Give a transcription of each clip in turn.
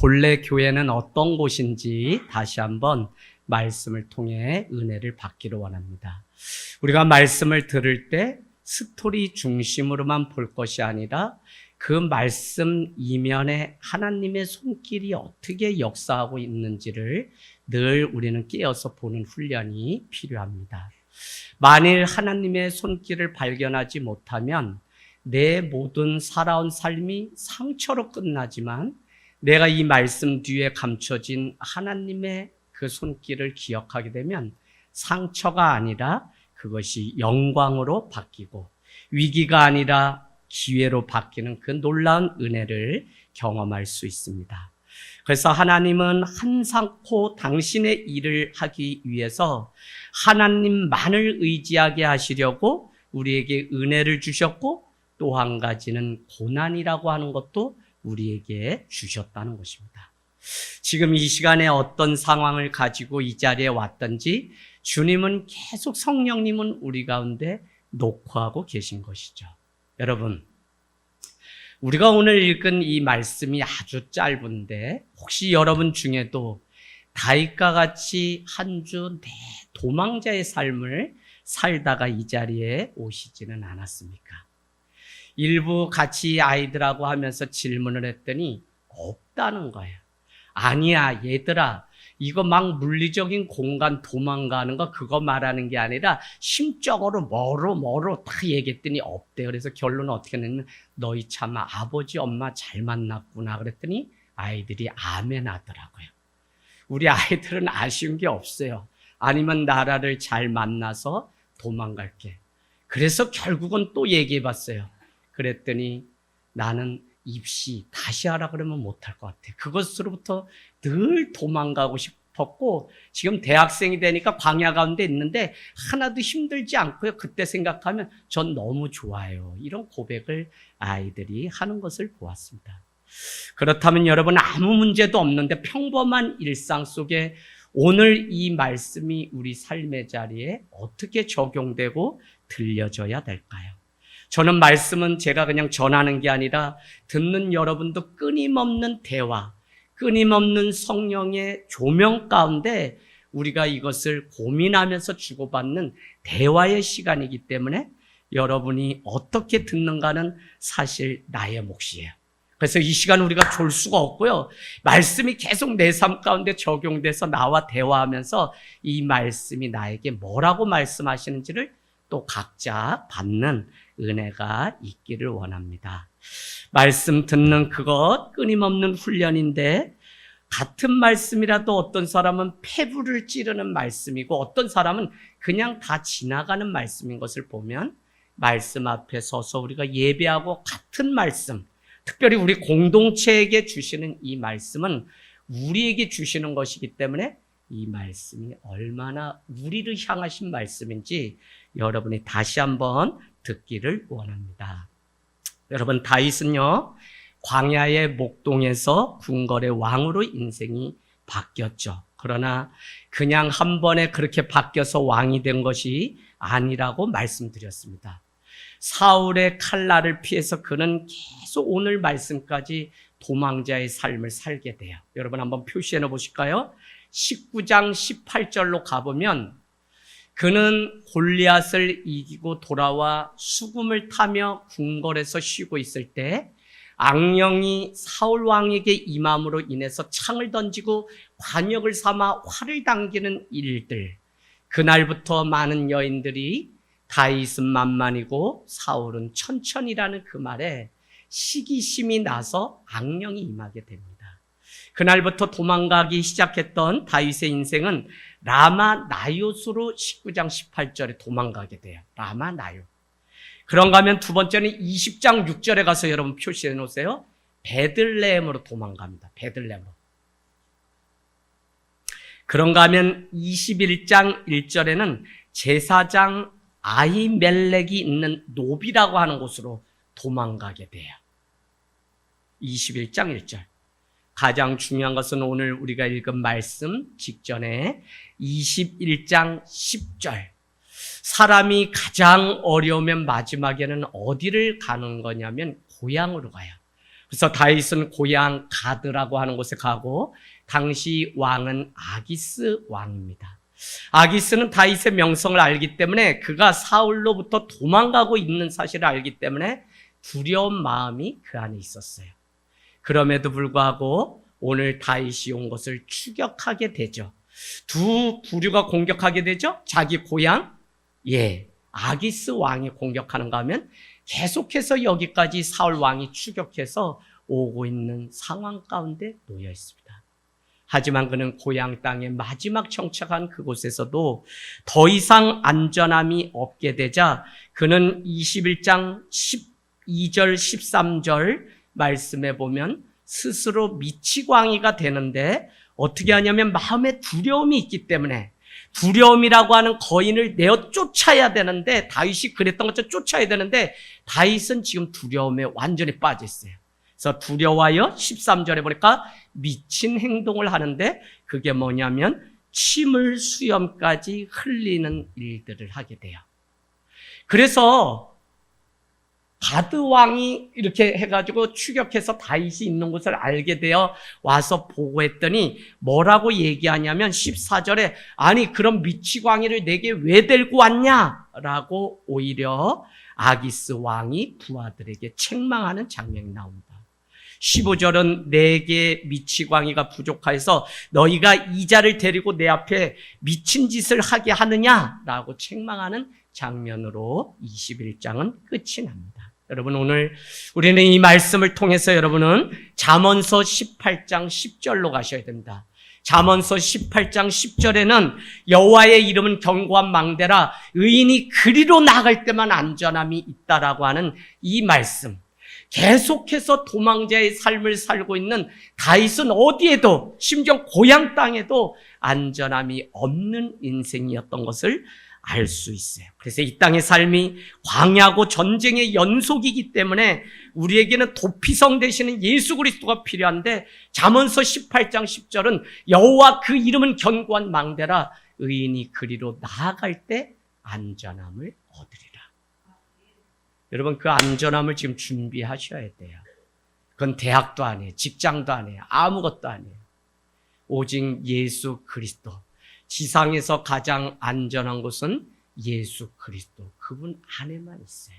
본래 교회는 어떤 곳인지 다시 한번 말씀을 통해 은혜를 받기를 원합니다. 우리가 말씀을 들을 때 스토리 중심으로만 볼 것이 아니라 그 말씀 이면에 하나님의 손길이 어떻게 역사하고 있는지를 늘 우리는 깨어서 보는 훈련이 필요합니다. 만일 하나님의 손길을 발견하지 못하면 내 모든 살아온 삶이 상처로 끝나지만 내가 이 말씀 뒤에 감춰진 하나님의 그 손길을 기억하게 되면 상처가 아니라 그것이 영광으로 바뀌고 위기가 아니라 기회로 바뀌는 그 놀라운 은혜를 경험할 수 있습니다. 그래서 하나님은 한상코 당신의 일을 하기 위해서 하나님만을 의지하게 하시려고 우리에게 은혜를 주셨고 또 한 가지는 고난이라고 하는 것도 우리에게 주셨다는 것입니다. 지금 이 시간에 어떤 상황을 가지고 이 자리에 왔든지 주님은 계속 성령님은 우리 가운데 녹화하고 계신 것이죠. 여러분, 우리가 오늘 읽은 이 말씀이 아주 짧은데 혹시 여러분 중에도 다윗과 같이 한 주 도망자의 삶을 살다가 이 자리에 오시지는 않았습니까? 일부 같이 아이들하고 하면서 질문을 했더니 없다는 거예요. 아니야, 얘들아. 이거 막 물리적인 공간 도망가는 거 그거 말하는 게 아니라 심적으로 뭐로 다 얘기했더니 없대요. 그래서 결론은 어떻게 했냐면 너희 참 아버지 엄마 잘 만났구나 그랬더니 아이들이 아멘 하더라고요. 우리 아이들은 아쉬운 게 없어요. 아니면 나라를 잘 만나서 도망갈게. 그래서 결국은 또 얘기해 봤어요. 그랬더니 나는 입시 다시 하라 그러면 못할 것 같아. 그것으로부터 늘 도망가고 싶었고 지금 대학생이 되니까 광야 가운데 있는데 하나도 힘들지 않고요. 그때 생각하면 전 너무 좋아요. 이런 고백을 아이들이 하는 것을 보았습니다. 그렇다면 여러분 아무 문제도 없는데 평범한 일상 속에 오늘 이 말씀이 우리 삶의 자리에 어떻게 적용되고 들려져야 될까요? 저는 말씀은 제가 그냥 전하는 게 아니라 듣는 여러분도 끊임없는 대화, 끊임없는 성령의 조명 가운데 우리가 이것을 고민하면서 주고받는 대화의 시간이기 때문에 여러분이 어떻게 듣는가는 사실 나의 몫이에요. 그래서 이 시간 우리가 졸 수가 없고요. 말씀이 계속 내 삶 가운데 적용돼서 나와 대화하면서 이 말씀이 나에게 뭐라고 말씀하시는지를 또 각자 받는 은혜가 있기를 원합니다. 말씀 듣는 그것 끊임없는 훈련인데 같은 말씀이라도 어떤 사람은 폐부를 찌르는 말씀이고 어떤 사람은 그냥 다 지나가는 말씀인 것을 보면 말씀 앞에 서서 우리가 예배하고 같은 말씀, 특별히 우리 공동체에게 주시는 이 말씀은 우리에게 주시는 것이기 때문에 이 말씀이 얼마나 우리를 향하신 말씀인지 여러분이 다시 한번 듣기를 원합니다. 여러분 다윗은요 광야의 목동에서 궁궐의 왕으로 인생이 바뀌었죠. 그러나 그냥 한 번에 그렇게 바뀌어서 왕이 된 것이 아니라고 말씀드렸습니다. 사울의 칼날을 피해서 그는 계속 오늘 말씀까지 도망자의 삶을 살게 돼요. 여러분 한번 표시해 놓어 보실까요? 19장 18절로 가보면 그는 골리앗을 이기고 돌아와 수금을 타며 궁궐에서 쉬고 있을 때 악령이 사울 왕에게 임함으로 인해서 창을 던지고 관역을 삼아 활을 당기는 일들. 그날부터 많은 여인들이 다윗은 만만이고 사울은 천천히라는 그 말에 시기심이 나서 악령이 임하게 됩니다. 그날부터 도망가기 시작했던 다윗의 인생은 라마 나요스로 19장 18절에 도망가게 돼요. 라마 나요. 그런가 하면 두 번째는 20장 6절에 가서 여러분 표시해 놓으세요. 베들레헴으로 도망갑니다. 베들레헴으로. 그런가 하면 21장 1절에는 제사장 아히멜렉이 있는 노비라고 하는 곳으로 도망가게 돼요. 21장 1절. 가장 중요한 것은 오늘 우리가 읽은 말씀 직전에 21장 10절. 사람이 가장 어려우면 마지막에는 어디를 가는 거냐면 고향으로 가요. 그래서 다윗은 고향 가드라고 하는 곳에 가고 당시 왕은 아기스 왕입니다. 아기스는 다윗의 명성을 알기 때문에 그가 사울로부터 도망가고 있는 사실을 알기 때문에 두려운 마음이 그 안에 있었어요. 그럼에도 불구하고 오늘 다윗이 온 것을 추격하게 되죠. 두 부류가 공격하게 되죠. 자기 고향, 아기스 왕이 공격하는가 하면 계속해서 여기까지 사울 왕이 추격해서 오고 있는 상황 가운데 놓여 있습니다. 하지만 그는 고향 땅에 마지막 정착한 그곳에서도 더 이상 안전함이 없게 되자 그는 21장 12절 13절 말씀에 보면 스스로 미치광이가 되는데 어떻게 하냐면 마음에 두려움이 있기 때문에 두려움이라고 하는 거인을 내어 쫓아야 되는데 다윗이 그랬던 것처럼 쫓아야 되는데 다윗은 지금 두려움에 완전히 빠져 있어요. 그래서 두려워하여 13절에 보니까 미친 행동을 하는데 그게 뭐냐면 침을 수염까지 흘리는 일들을 하게 돼요. 그래서 가드 왕이 이렇게 해가지고 추격해서 다윗이 있는 곳을 알게 되어 와서 보고했더니 뭐라고 얘기하냐면 14절에 아니 그럼 미치광이를 내게 왜 데리고 왔냐라고 오히려 아기스 왕이 부하들에게 책망하는 장면이 나옵니다. 15절은 내게 미치광이가 부족하여서 너희가 이자를 데리고 내 앞에 미친 짓을 하게 하느냐라고 책망하는 장면으로 21장은 끝이 납니다. 여러분 오늘 우리는 이 말씀을 통해서 여러분은 잠언서 18장 10절로 가셔야 됩니다. 잠언서 18장 10절에는 여호와의 이름은 견고한 망대라 의인이 그리로 나갈 때만 안전함이 있다라고 하는 이 말씀, 계속해서 도망자의 삶을 살고 있는 다윗은 어디에도 심지어 고향 땅에도 안전함이 없는 인생이었던 것을 알 수 있어요. 그래서 이 땅의 삶이 광야고 전쟁의 연속이기 때문에 우리에게는 도피성 되시는 예수 그리스도가 필요한데 잠언서 18장 10절은 여호와 그 이름은 견고한 망대라 의인이 그리로 나아갈 때 안전함을 얻으리라. 여러분 그 안전함을 지금 준비하셔야 돼요. 그건 대학도 아니에요. 직장도 아니에요. 아무것도 아니에요. 오직 예수 그리스도. 지상에서 가장 안전한 곳은 예수 그리스도. 그분 안에만 있어요.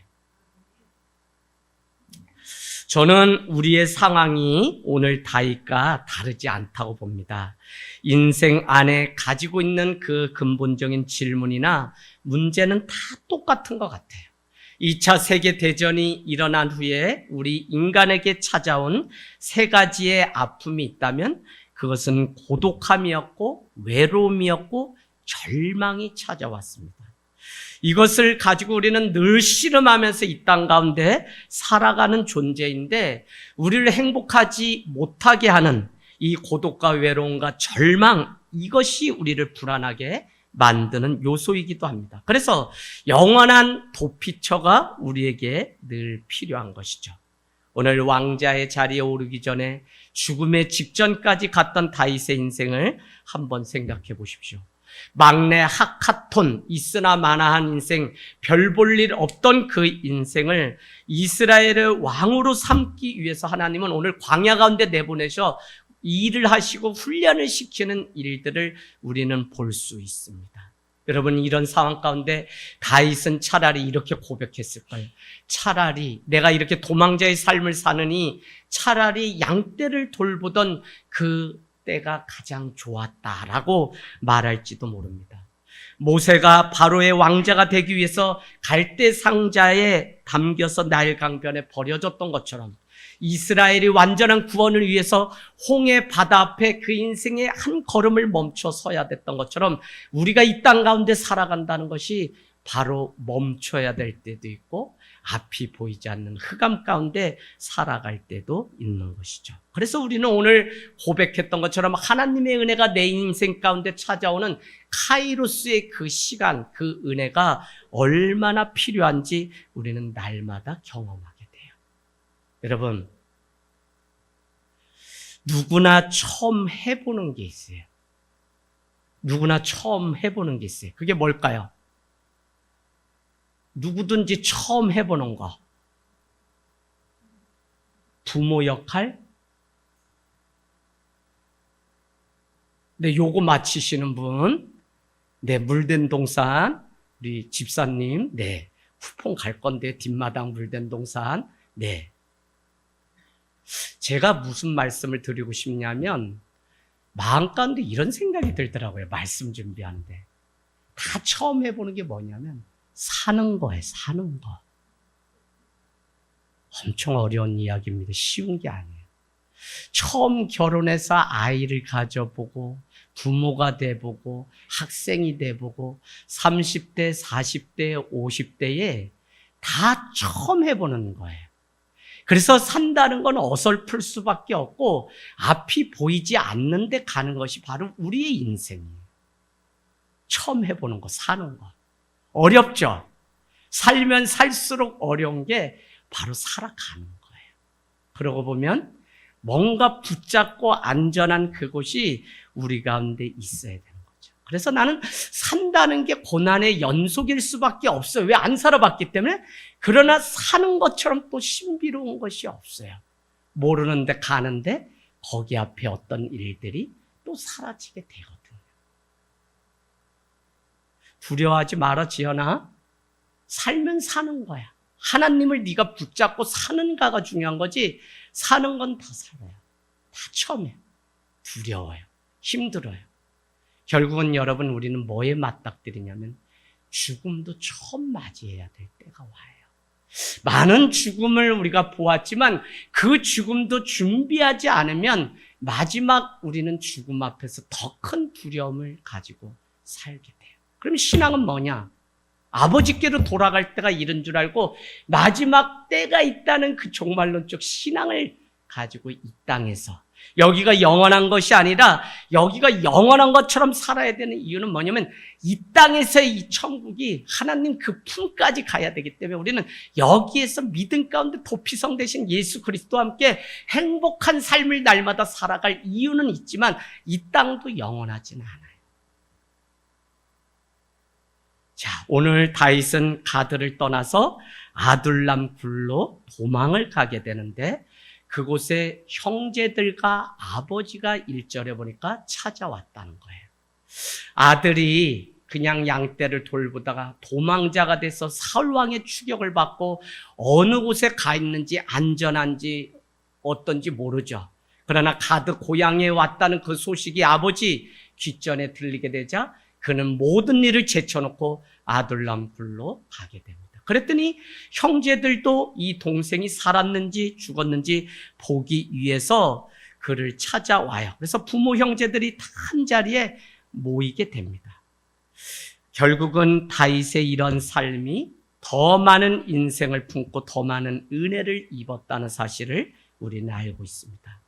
저는 우리의 상황이 오늘 다윗과 다르지 않다고 봅니다. 인생 안에 가지고 있는 그 근본적인 질문이나 문제는 다 똑같은 것 같아요. 2차 세계대전이 일어난 후에 우리 인간에게 찾아온 세 가지의 아픔이 있다면 그것은 고독함이었고 외로움이었고 절망이 찾아왔습니다. 이것을 가지고 우리는 늘 씨름하면서 이 땅 가운데 살아가는 존재인데 우리를 행복하지 못하게 하는 이 고독과 외로움과 절망, 이것이 우리를 불안하게 만드는 요소이기도 합니다. 그래서 영원한 도피처가 우리에게 늘 필요한 것이죠. 오늘 왕자의 자리에 오르기 전에 죽음의 직전까지 갔던 다윗의 인생을 한번 생각해 보십시오. 막내 하카톤, 있으나 마나한 인생, 별 볼 일 없던 그 인생을 이스라엘의 왕으로 삼기 위해서 하나님은 오늘 광야 가운데 내보내셔 일을 하시고 훈련을 시키는 일들을 우리는 볼 수 있습니다. 여러분 이런 상황 가운데 다윗은 차라리 이렇게 고백했을 거예요. 차라리 내가 이렇게 도망자의 삶을 사느니 차라리 양떼를 돌보던 그 때가 가장 좋았다라고 말할지도 모릅니다. 모세가 바로의 왕자가 되기 위해서 갈대 상자에 담겨서 나일 강변에 버려졌던 것처럼 이스라엘이 완전한 구원을 위해서 홍해 바다 앞에 그 인생의 한 걸음을 멈춰 서야 됐던 것처럼 우리가 이 땅 가운데 살아간다는 것이 바로 멈춰야 될 때도 있고 앞이 보이지 않는 흑암 가운데 살아갈 때도 있는 것이죠. 그래서 우리는 오늘 고백했던 것처럼 하나님의 은혜가 내 인생 가운데 찾아오는 카이로스의 그 시간, 그 은혜가 얼마나 필요한지 우리는 날마다 경험하게 돼요. 여러분, 누구나 처음 해보는 게 있어요. 누구나 처음 해보는 게 있어요. 그게 뭘까요? 누구든지 처음 해보는 거. 부모 역할? 네, 요거 맞히시는 분. 네, 물된 동산. 우리 집사님. 네, 쿠폰 갈 건데 뒷마당 물된 동산. 네. 제가 무슨 말씀을 드리고 싶냐면 마음 가운데 이런 생각이 들더라고요. 말씀 준비하는데. 다 처음 해보는 게 뭐냐면 사는 거예요. 사는 거. 엄청 어려운 이야기입니다. 쉬운 게 아니에요. 처음 결혼해서 아이를 가져보고 부모가 돼보고 학생이 돼보고 30대, 40대, 50대에 다 처음 해보는 거예요. 그래서 산다는 건 어설플 수밖에 없고 앞이 보이지 않는데 가는 것이 바로 우리의 인생이에요. 처음 해보는 거, 사는 거. 어렵죠? 살면 살수록 어려운 게 바로 살아가는 거예요. 그러고 보면 뭔가 붙잡고 안전한 그곳이 우리 가운데 있어야 되는 거죠. 그래서 나는 산다는 게 고난의 연속일 수밖에 없어요. 왜? 안 살아봤기 때문에. 그러나 사는 것처럼 또 신비로운 것이 없어요. 모르는데 가는데 거기 앞에 어떤 일들이 또 사라지게 되거든요. 두려워하지 마라, 지연아. 살면 사는 거야. 하나님을 네가 붙잡고 사는가가 중요한 거지 사는 건 다 살아요. 다 처음에 두려워요. 힘들어요. 결국은 여러분 우리는 뭐에 맞닥뜨리냐면 죽음도 처음 맞이해야 될 때가 와요. 많은 죽음을 우리가 보았지만 그 죽음도 준비하지 않으면 마지막 우리는 죽음 앞에서 더 큰 두려움을 가지고 살게 돼요. 그럼 신앙은 뭐냐? 아버지께로 돌아갈 때가 이른 줄 알고 마지막 때가 있다는 그 종말론적 신앙을 가지고 이 땅에서 여기가 영원한 것이 아니라 여기가 영원한 것처럼 살아야 되는 이유는 뭐냐면 이 땅에서의 이 천국이 하나님 그 품까지 가야 되기 때문에 우리는 여기에서 믿음 가운데 도피성 되신 예수 그리스도와 함께 행복한 삶을 날마다 살아갈 이유는 있지만 이 땅도 영원하진 않아요. 자, 오늘 다윗은 가드를 떠나서 아둘람 굴로 도망을 가게 되는데 그곳에 형제들과 아버지가 1절에 보니까 찾아왔다는 거예요. 아들이 그냥 양떼를 돌보다가 도망자가 돼서 사울왕의 추격을 받고 어느 곳에 가 있는지 안전한지 어떤지 모르죠. 그러나 가드 고향에 왔다는 그 소식이 아버지 귓전에 들리게 되자 그는 모든 일을 제쳐놓고 아둘람 굴로 가게 됩니다. 그랬더니 형제들도 이 동생이 살았는지 죽었는지 보기 위해서 그를 찾아와요. 그래서 부모 형제들이 다 한 자리에 모이게 됩니다. 결국은 다윗의 이런 삶이 더 많은 인생을 품고 더 많은 은혜를 입었다는 사실을 우리는 알고 있습니다.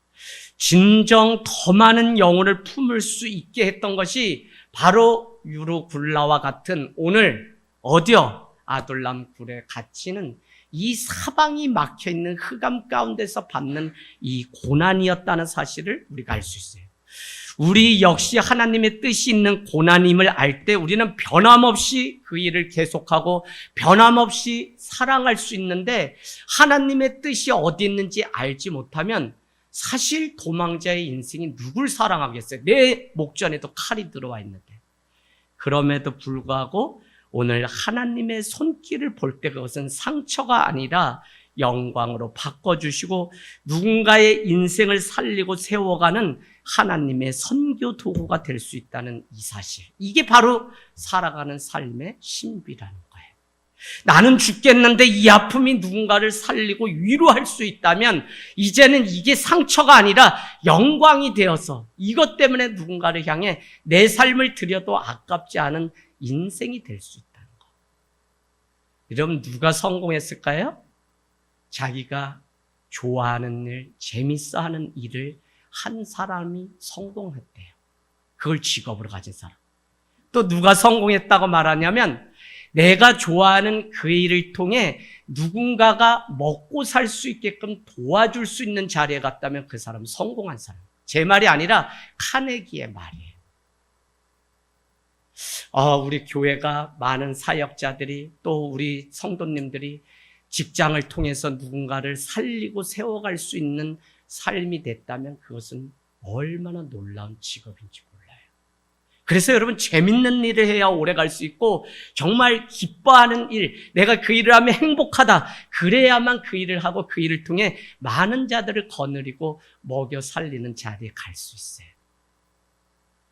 진정 더 많은 영혼을 품을 수 있게 했던 것이 바로 유르굴라와 같은 오늘 어디요? 아둘람 굴에 갇히는 이 사방이 막혀있는 흑암 가운데서 받는 이 고난이었다는 사실을 우리가 알 수 있어요. 우리 역시 하나님의 뜻이 있는 고난임을 알 때 우리는 변함없이 그 일을 계속하고 변함없이 사랑할 수 있는데 하나님의 뜻이 어디 있는지 알지 못하면 사실 도망자의 인생이 누굴 사랑하겠어요? 내 목전에도 칼이 들어와 있는데. 그럼에도 불구하고 오늘 하나님의 손길을 볼 때 그것은 상처가 아니라 영광으로 바꿔주시고 누군가의 인생을 살리고 세워가는 하나님의 선교 도구가 될 수 있다는 이 사실. 이게 바로 살아가는 삶의 신비라는 거예요. 나는 죽겠는데 이 아픔이 누군가를 살리고 위로할 수 있다면 이제는 이게 상처가 아니라 영광이 되어서 이것 때문에 누군가를 향해 내 삶을 드려도 아깝지 않은 인생이 될 수 있다는 거. 여러분 누가 성공했을까요? 자기가 좋아하는 일, 재밌어하는 일을 한 사람이 성공했대요. 그걸 직업으로 가진 사람. 또 누가 성공했다고 말하냐면 내가 좋아하는 그 일을 통해 누군가가 먹고 살 수 있게끔 도와줄 수 있는 자리에 갔다면 그 사람은 성공한 사람. 제 말이 아니라 카네기의 말이에요. 우리 교회가 많은 사역자들이 또 우리 성도님들이 직장을 통해서 누군가를 살리고 세워갈 수 있는 삶이 됐다면 그것은 얼마나 놀라운 직업인지 몰라요. 그래서 여러분, 재밌는 일을 해야 오래 갈 수 있고 정말 기뻐하는 일, 내가 그 일을 하면 행복하다, 그래야만 그 일을 하고 그 일을 통해 많은 자들을 거느리고 먹여 살리는 자리에 갈 수 있어요.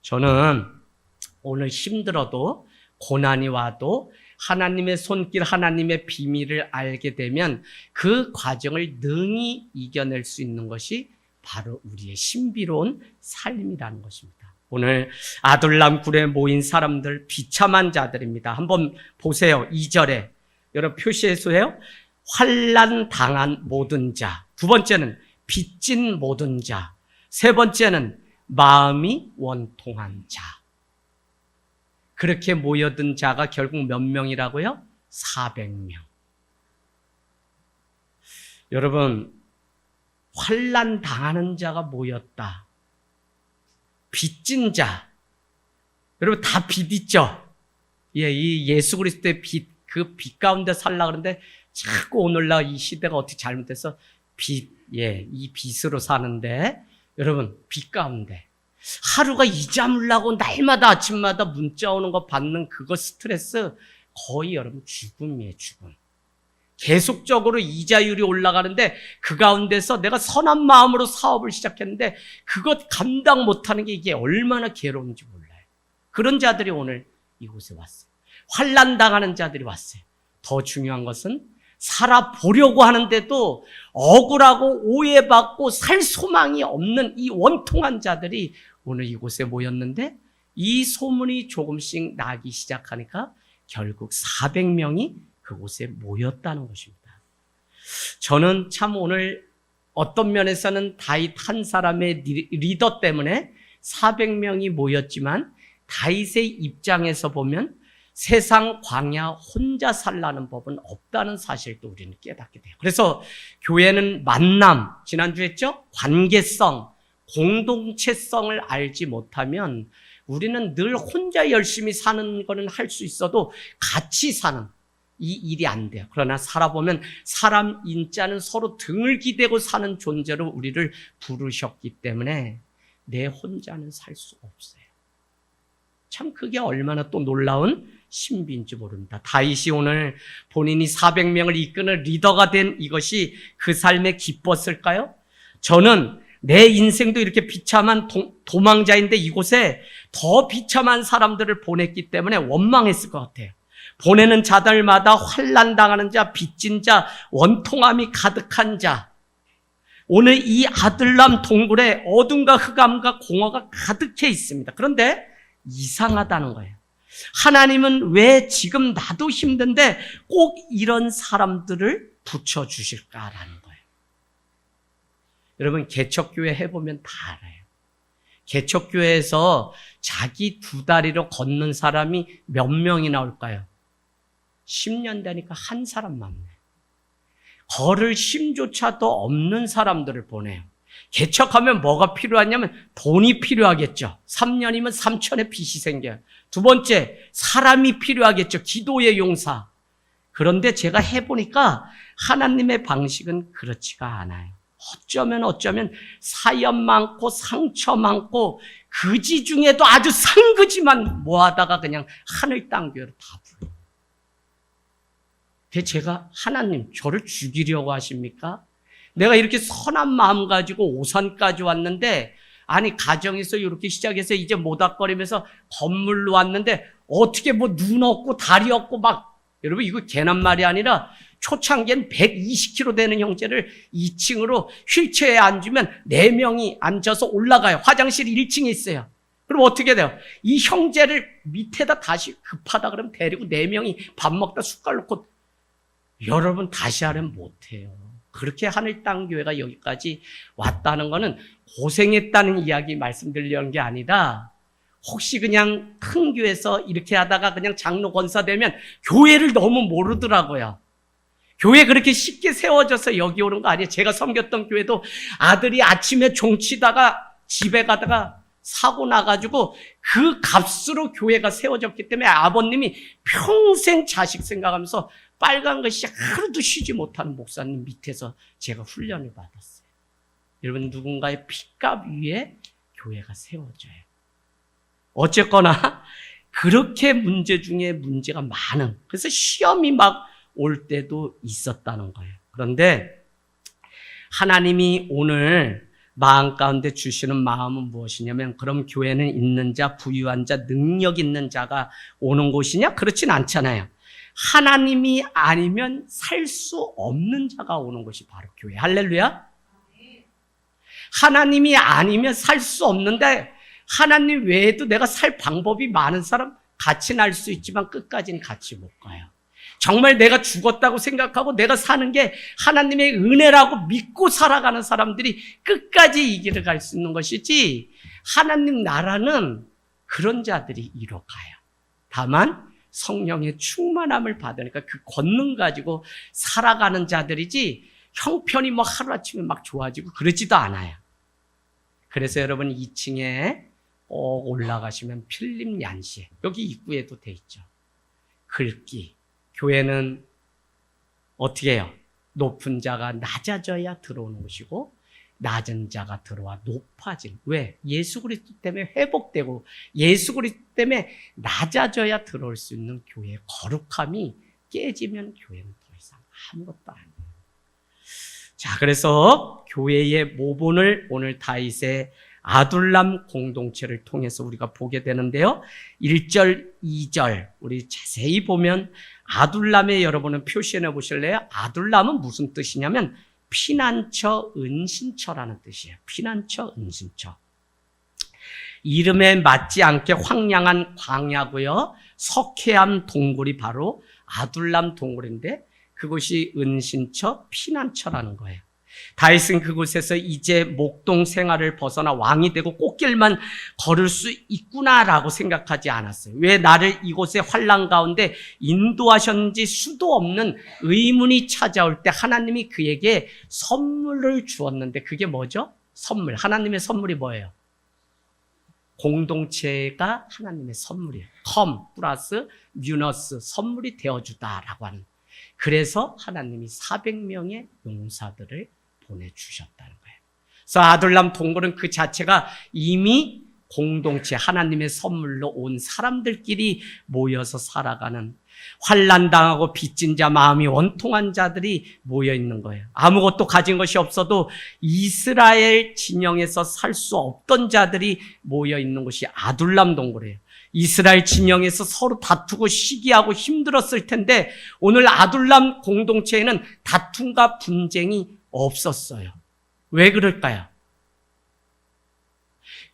저는 오늘 힘들어도, 고난이 와도 하나님의 손길, 하나님의 비밀을 알게 되면 그 과정을 능히 이겨낼 수 있는 것이 바로 우리의 신비로운 삶이라는 것입니다. 오늘 아둘람 굴에 모인 사람들, 비참한 자들입니다. 한번 보세요. 2절에 여러분 표시해서요. 환난 당한 모든 자. 두 번째는 빚진 모든 자. 세 번째는 마음이 원통한 자. 그렇게 모여든 자가 결국 몇 명이라고요? 400명. 여러분, 환난 당하는 자가 모였다. 빚진 자. 여러분, 다 빚 있죠? 예, 이 예수 그리스도의 빚, 그 빚 가운데 살라 그러는데 자꾸 오늘날 이 시대가 어떻게 잘못돼서 이 빚으로 사는데, 여러분, 빚 가운데 하루가 이자 물라고 날마다 아침마다 문자 오는 거 받는 그거 스트레스, 거의 여러분 죽음이에요, 죽음. 계속적으로 이자율이 올라가는데 그 가운데서 내가 선한 마음으로 사업을 시작했는데 그것 감당 못하는 게 이게 얼마나 괴로운지 몰라요. 그런 자들이 오늘 이곳에 왔어요. 환난 당하는 자들이 왔어요. 더 중요한 것은 살아보려고 하는데도 억울하고 오해받고 살 소망이 없는 이 원통한 자들이 오늘 이곳에 모였는데, 이 소문이 조금씩 나기 시작하니까 결국 400명이 그곳에 모였다는 것입니다. 저는 참 오늘 어떤 면에서는 다윗 한 사람의 리더 때문에 400명이 모였지만, 다윗의 입장에서 보면 세상 광야 혼자 살라는 법은 없다는 사실도 우리는 깨닫게 돼요. 그래서 교회는 만남, 지난주에 했죠? 관계성, 공동체성을 알지 못하면 우리는 늘 혼자 열심히 사는 거는 할 수 있어도 같이 사는 이 일이 안 돼요. 그러나 살아보면 사람 인자는 서로 등을 기대고 사는 존재로 우리를 부르셨기 때문에 내 혼자는 살 수 없어요. 참 그게 얼마나 또 놀라운 신비인지 모릅니다. 다윗이 오늘 본인이 400명을 이끄는 리더가 된 이것이 그 삶에 기뻤을까요? 저는 내 인생도 이렇게 비참한 도망자인데 이곳에 더 비참한 사람들을 보냈기 때문에 원망했을 것 같아요. 보내는 자들마다 환난 당하는 자, 빚진 자, 원통함이 가득한 자. 오늘 이 아둘람 동굴에 어둠과 흑암과 공허가 가득해 있습니다. 그런데 이상하다는 거예요. 하나님은 왜 지금 나도 힘든데 꼭 이런 사람들을 붙여주실까라는 거예요. 여러분, 개척교회 해보면 다 알아요. 개척교회에서 자기 두 다리로 걷는 사람이 몇 명이 나올까요? 10년 되니까 한 사람만 나요. 걸을 힘조차도 없는 사람들을 보내요. 개척하면 뭐가 필요하냐면 돈이 필요하겠죠. 3년이면 3천의 빚이 생겨요. 두 번째, 사람이 필요하겠죠. 기도의 용사. 그런데 제가 해보니까 하나님의 방식은 그렇지가 않아요. 어쩌면 사연 많고 상처 많고 그지 중에도 아주 상그지만 모아다가 그냥 하늘 땅 교회로 다 불러요. 제가 하나님 저를 죽이려고 하십니까? 내가 이렇게 선한 마음 가지고 오산까지 왔는데, 아니 가정에서 이렇게 시작해서 이제 모닥거리면서 건물로 왔는데 어떻게 뭐 눈 없고 다리 없고 막, 여러분 이거 개난 말이 아니라 초창기엔 120kg 되는 형제를 2층으로 휠체어에 앉으면 4명이 앉아서 올라가요. 화장실 1층에 있어요. 그럼 어떻게 돼요? 이 형제를 밑에다 다시 급하다 그러면 데리고 4명이 밥 먹다 숟갈 놓고, 여러분 다시 하려면 못해요. 그렇게 하늘 땅 교회가 여기까지 왔다는 거는 고생했다는 이야기 말씀드리려는 게 아니라, 혹시 그냥 큰 교회에서 이렇게 하다가 그냥 장로 권사 되면 교회를 너무 모르더라고요. 교회 그렇게 쉽게 세워져서 여기 오는 거 아니에요. 제가 섬겼던 교회도 아들이 아침에 종치다가 집에 가다가 사고 나가지고 그 값으로 교회가 세워졌기 때문에 아버님이 평생 자식 생각하면서 빨간 것이 하루도 쉬지 못하는 목사님 밑에서 제가 훈련을 받았어요. 여러분, 누군가의 핏값 위에 교회가 세워져요. 어쨌거나 그렇게 문제 중에 문제가 많은, 그래서 시험이 막 올 때도 있었다는 거예요. 그런데 하나님이 오늘 마음 가운데 주시는 마음은 무엇이냐면, 그럼 교회는 있는 자, 부유한 자, 능력 있는 자가 오는 곳이냐? 그렇진 않잖아요. 하나님이 아니면 살 수 없는 자가 오는 곳이 바로 교회. 할렐루야. 하나님이 아니면 살 수 없는데, 하나님 외에도 내가 살 방법이 많은 사람 같이 날 수 있지만 끝까지는 같이 못 가요. 정말 내가 죽었다고 생각하고 내가 사는 게 하나님의 은혜라고 믿고 살아가는 사람들이 끝까지 이 길을 갈 수 있는 것이지, 하나님 나라는 그런 자들이 이뤄가요. 다만 성령의 충만함을 받으니까 그 권능 가지고 살아가는 자들이지, 형편이 뭐 하루아침에 막 좋아지고 그러지도 않아요. 그래서 여러분 2층에 꼭 올라가시면 필립 얀시, 여기 입구에도 돼 있죠. 글귀. 교회는 어떻게 해요? 높은 자가 낮아져야 들어오는 곳이고, 낮은 자가 들어와 높아진. 왜? 예수 그리스도 때문에 회복되고 예수 그리스도 때문에 낮아져야 들어올 수 있는 교회의 거룩함이 깨지면 교회는 더 이상 아무것도 아니에요. 자, 그래서 교회의 모본을 오늘 다윗의 아둘람 공동체를 통해서 우리가 보게 되는데요. 1절, 2절 우리 자세히 보면 아둘람에 여러분은 표시해 보실래요? 아둘람은 무슨 뜻이냐면 피난처, 은신처라는 뜻이에요. 피난처, 은신처. 이름에 맞지 않게 황량한 광야고요. 석회암 동굴이 바로 아둘람 동굴인데, 그곳이 은신처, 피난처라는 거예요. 다윗은 그곳에서 이제 목동 생활을 벗어나 왕이 되고 꽃길만 걸을 수 있구나라고 생각하지 않았어요. 왜 나를 이곳의 환난 가운데 인도하셨는지 수도 없는 의문이 찾아올 때 하나님이 그에게 선물을 주었는데, 그게 뭐죠? 선물. 하나님의 선물이 뭐예요? 공동체가 하나님의 선물이에요. 컴 플러스 뮤너스, 선물이 되어주다라고 하는. 그래서 하나님이 400명의 용사들을 보내주셨다는 거예요. 그래서 아둘람 동굴은 그 자체가 이미 공동체, 하나님의 선물로 온 사람들끼리 모여서 살아가는, 환난당하고 빚진 자, 마음이 원통한 자들이 모여 있는 거예요. 아무것도 가진 것이 없어도 이스라엘 진영에서 살 수 없던 자들이 모여 있는 곳이 아둘람 동굴이에요. 이스라엘 진영에서 서로 다투고 시기하고 힘들었을 텐데, 오늘 아둘람 공동체에는 다툼과 분쟁이 없었어요. 왜 그럴까요?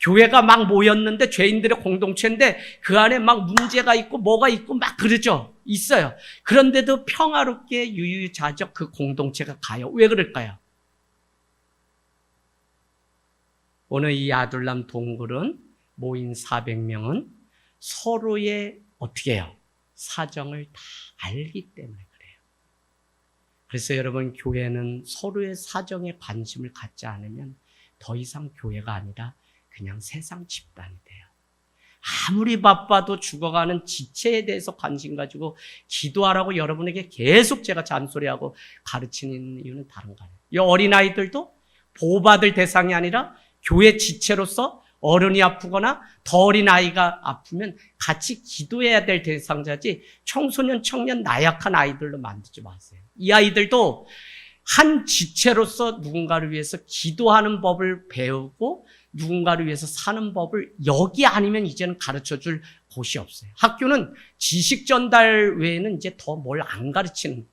교회가 막 모였는데, 죄인들의 공동체인데 그 안에 막 문제가 있고 뭐가 있고 막 그러죠. 있어요. 그런데도 평화롭게 유유자적 그 공동체가 가요. 왜 그럴까요? 오늘 이 아둘람 동굴은 모인 400명은 서로의 어떻게 해요? 사정을 다 알기 때문에 그래요. 그래서 여러분, 교회는 서로의 사정에 관심을 갖지 않으면 더 이상 교회가 아니라 그냥 세상 집단이 돼요. 아무리 바빠도 죽어가는 지체에 대해서 관심 가지고 기도하라고 여러분에게 계속 제가 잔소리하고 가르치는 이유는 다른 거예요. 이 어린아이들도 보호받을 대상이 아니라 교회 지체로서 어른이 아프거나 더 어린 아이가 아프면 같이 기도해야 될 대상자지, 청소년, 청년, 나약한 아이들로 만들지 마세요. 이 아이들도 한 지체로서 누군가를 위해서 기도하는 법을 배우고 누군가를 위해서 사는 법을 여기 아니면 이제는 가르쳐줄 곳이 없어요. 학교는 지식 전달 외에는 이제 더 뭘 안 가르치는,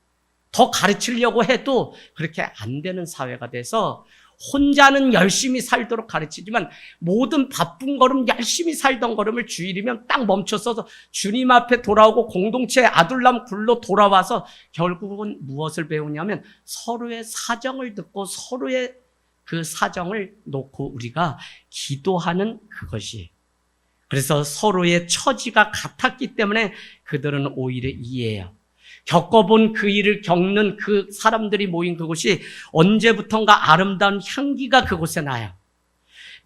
더 가르치려고 해도 그렇게 안 되는 사회가 돼서 혼자는 열심히 살도록 가르치지만 모든 바쁜 걸음, 열심히 살던 걸음을 주일이면 딱 멈춰서 주님 앞에 돌아오고 공동체 아둘람 굴로 돌아와서 결국은 무엇을 배우냐면 서로의 사정을 듣고 서로의 그 사정을 놓고 우리가 기도하는 그것이. 그래서 서로의 처지가 같았기 때문에 그들은 오히려 이해해요. 겪어본 그 일을 겪는 그 사람들이 모인 그곳이 언제부턴가 아름다운 향기가 그곳에 나요.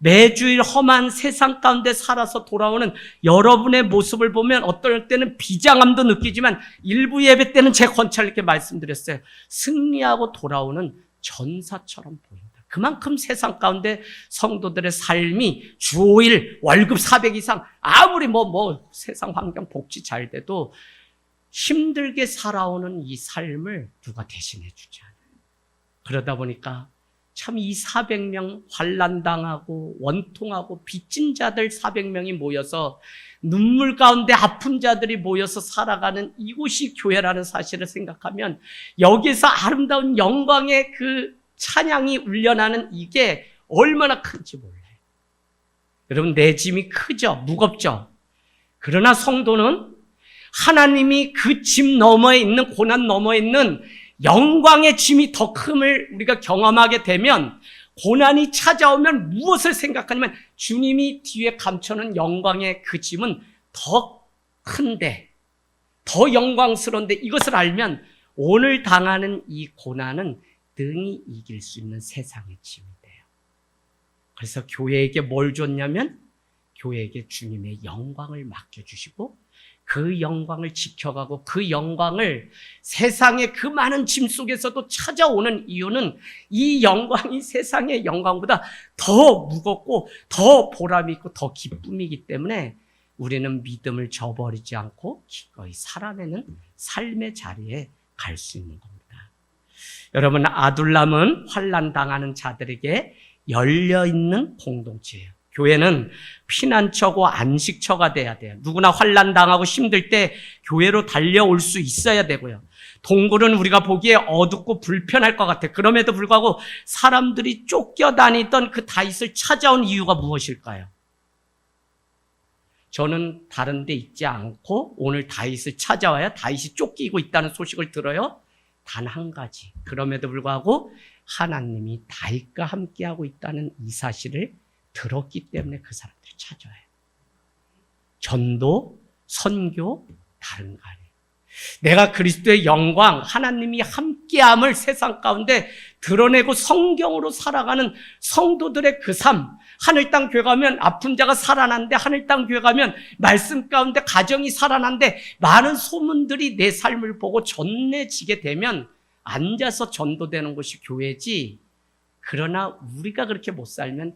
매주일 험한 세상 가운데 살아서 돌아오는 여러분의 모습을 보면 어떨 때는 비장함도 느끼지만 일부 예배 때는 제 권찰 이렇게 말씀드렸어요. 승리하고 돌아오는 전사처럼 보인다. 그만큼 세상 가운데 성도들의 삶이 주 5일 월급 400 이상 아무리 세상 환경 복지 잘 돼도 힘들게 살아오는 이 삶을 누가 대신해 주지 않아요. 그러다 보니까 참 이 400명 환난당하고 원통하고 빚진 자들 400명이 모여서 눈물 가운데 아픈 자들이 모여서 살아가는 이곳이 교회라는 사실을 생각하면 여기서 아름다운 영광의 그 찬양이 울려나는 이게 얼마나 큰지 몰라요. 여러분, 내 짐이 크죠? 무겁죠? 그러나 성도는 하나님이 그 짐 너머에 있는, 고난 너머에 있는 영광의 짐이 더 큼을 우리가 경험하게 되면, 고난이 찾아오면 무엇을 생각하냐면 주님이 뒤에 감춰놓은 영광의 그 짐은 더 큰데, 더 영광스러운데, 이것을 알면 오늘 당하는 이 고난은 능히 이길 수 있는 세상의 짐이 돼요. 그래서 교회에게 뭘 줬냐면 교회에게 주님의 영광을 맡겨주시고 그 영광을 지켜가고 그 영광을 세상의 그 많은 짐 속에서도 찾아오는 이유는 이 영광이 세상의 영광보다 더 무겁고 더 보람이 있고 더 기쁨이기 때문에 우리는 믿음을 저버리지 않고 기꺼이 살아내는 삶의 자리에 갈 수 있는 겁니다. 여러분, 아둘람은 환난당하는 자들에게 열려있는 공동체예요. 교회는 피난처고 안식처가 돼야 돼요. 누구나 환난당하고 힘들 때 교회로 달려올 수 있어야 되고요. 동굴은 우리가 보기에 어둡고 불편할 것 같아요. 그럼에도 불구하고 사람들이 쫓겨다니던 그 다윗을 찾아온 이유가 무엇일까요? 저는 다른 데 있지 않고 오늘 다윗을 찾아와야 다윗이 쫓기고 있다는 소식을 들어요. 단 한 가지. 그럼에도 불구하고 하나님이 다윗과 함께하고 있다는 이 사실을 들었기 때문에 그 사람들이 찾아와요. 전도, 선교, 다른 거 아니에요. 내가 그리스도의 영광, 하나님이 함께함을 세상 가운데 드러내고 성경으로 살아가는 성도들의 그 삶, 하늘 땅 교회 가면 아픈 자가 살아난데, 하늘 땅 교회 가면 말씀 가운데 가정이 살아난데, 많은 소문들이 내 삶을 보고 전해지게 되면 앉아서 전도되는 것이 교회지. 그러나 우리가 그렇게 못 살면